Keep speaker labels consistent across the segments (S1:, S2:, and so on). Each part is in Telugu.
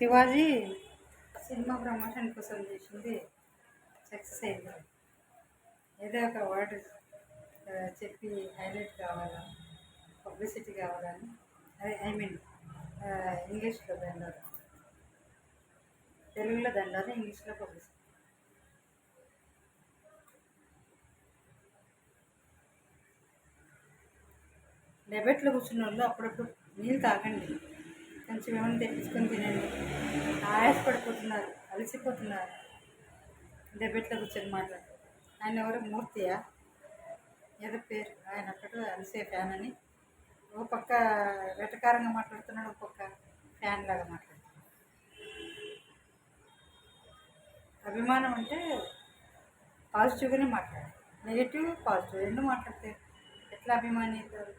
S1: శివాజీ సినిమా ప్రమోషన్ కోసం చేసింది సక్సెస్ అయింది. ఏదో ఒక వర్డ్ చెప్పి హైలైట్ కావాలా, పబ్లిసిటీ కావాలని, అదే ఐ మీన్ ఇంగ్లీష్లో దండాలు, తెలుగులో దండాలు, ఇంగ్లీష్లో పబ్లిసిటీ. డెబెట్లో కూర్చున్న వాళ్ళు అప్పుడప్పుడు నీళ్ళు తాగండి, కొంచెం ఏమైనా తెప్పించుకొని తినండి. ఆయాసపడిపోతున్నారు, అలసిపోతున్నారు డెబెట్లో కూర్చొని మాట్లాడు. ఆయన ఎవరు మూర్తియా ఏదో పేరు, ఆయన అక్కడ అలిసే ఫ్యాన్ అని ఓ పక్క వెటకారంగా మాట్లాడుతున్నాడు, ఒక పక్క ఫ్యాన్ లాగా మాట్లాడుతున్నాడు. అభిమానం అంటే పాజిటివ్గానే మాట్లాడాలి, నెగిటివ్ పాజిటివ్ రెండు మాట్లాడితే ఎట్లా అభిమాని అవుతారు?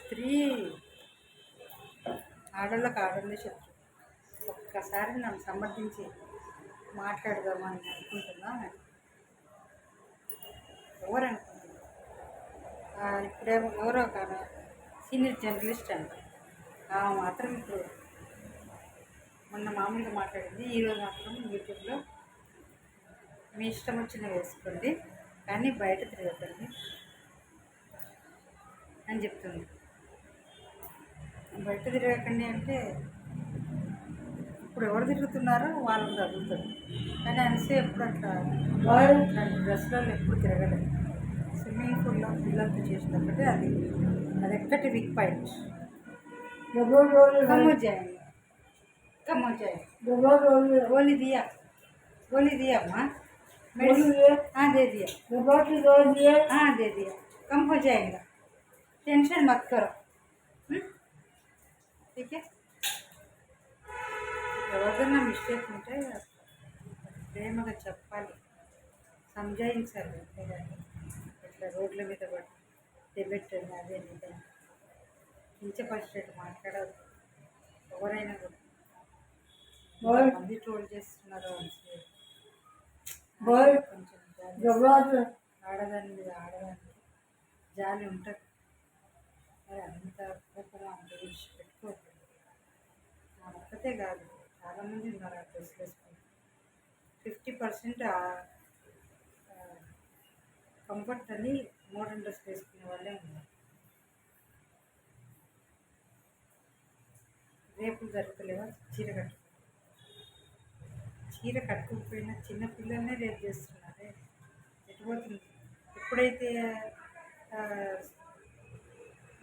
S1: స్త్రీ ఆడళ్ళకు ఆడళ్ళే శత్రు. ఒక్కసారి నన్ను సమర్థించి మాట్లాడదామని అనుకుంటున్నా. ఎవరు అనుకుంటున్నా? ఇప్పుడేమో ఎవరో ఒక సీనియర్ జర్నలిస్ట్ అంట, మాత్రం ఇప్పుడు మొన్న మామూలుగా మాట్లాడింది, ఈరోజు మాత్రం యూట్యూబ్లో మీ ఇష్టం వచ్చిన వేసుకోండి కానీ బయట తిరగకండి అని చెప్తుంది. బయట తిరగకండి అంటే ఇప్పుడు ఎవరు తిరుగుతున్నారో వాళ్ళని తగ్గుతుంది, కానీ అనిసే ఎప్పుడు అట్లా ఇట్లాంటి డ్రెస్లలో ఎప్పుడు తిరగలేదు. స్విమ్మింగ్ పూల్లో పిల్లలతో చేసినప్పటికీ అది ఎక్కటి వీక్ పాయింట్. कम हो जाएंगे, कम हो जाएगा। गोली दिया अम्मा, हाँ दे दिया, हाँ दे दिया, कम हो जाएगा, टेंशन मत करो, ठीक है। ఎవరిదైనా మిస్టేక్ ఉంటే ప్రేమగా చెప్పాలి, సంజాయించాలి, అంతేగాని ఇట్లా రోడ్ల మీద పడి దెబ్బెట్టండి అదే నిజం కించపరిచేట్టు మాట్లాడదు. ఎవరైనా కూడా మంది ట్రోల్ చేస్తున్నారు కొంచెం ఆడదాని మీద ఆడదానికి జాలి ఉంటుంది, మరి అంత కోపంగా అంత విడిచిపెట్టుకోవద్దు. నా ఒక్కతే కాదు, చాలామంది ఉన్నారు ఆ డ్రెస్లు వేసుకుని. 50% కంఫర్ట్ అని మోడర్న్ డ్రెస్ వేసుకునే వాళ్ళే ఉన్నారు. రేపులు జరుగుతలేవా? చీర కట్టుకోకపోయినా చిన్నపిల్లలనే రేపు చేస్తున్నారే, ఎటుపోతుంది? ఎప్పుడైతే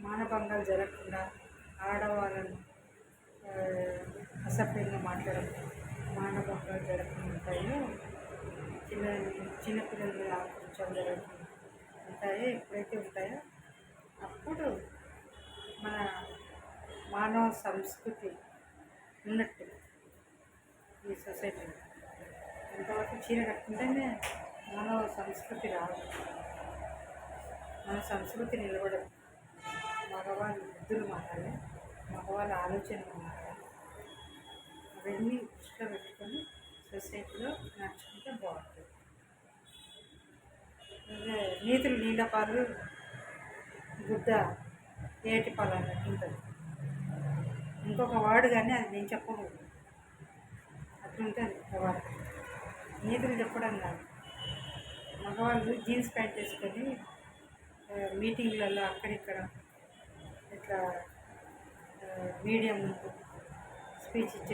S1: మానభంగాలు జరగకుండా ఆడవాళ్ళను అసభ్యంగా మాట్లాడడం, మానభంగాలు జరగకుండా ఉంటాయో, చిన్నపిల్లల మీద ఆకర్షణ జరగకుండా ఉంటాయో, ఎప్పుడైతే ఉంటాయో అప్పుడు మన మానవ సంస్కృతి ఉన్నట్టు ఈ సొసైటీలో. అంతవరకు చీర కట్టుకుంటేనే మానవ సంస్కృతి రాదు, మన సంస్కృతి నిలబడదు. మగవాళ్ళ బుద్ధులు మారాలి, మగవాళ్ళ ఆలోచనలు మారాలి. అవన్నీ దృష్టిలో పెట్టుకొని సొసైటీలో నడుచుకుంటే బాగుంటుంది. నీతులు నీళ్ళపాలు, గుద్ద ఏటి పాలు అన్నట్టు ఉంటుంది. ఇంకొక వాడు కానీ అది నేను చెప్పకూడదు, అట్లుంటుంది వాడు. నీతులు చెప్పడం కాదు. మగవాళ్ళు జీన్స్ ప్యాంట్ వేసుకొని మీటింగ్లలో అక్కడిక్కడ ఇట్లా మీడియం స్పీచ్ ఇచ్చే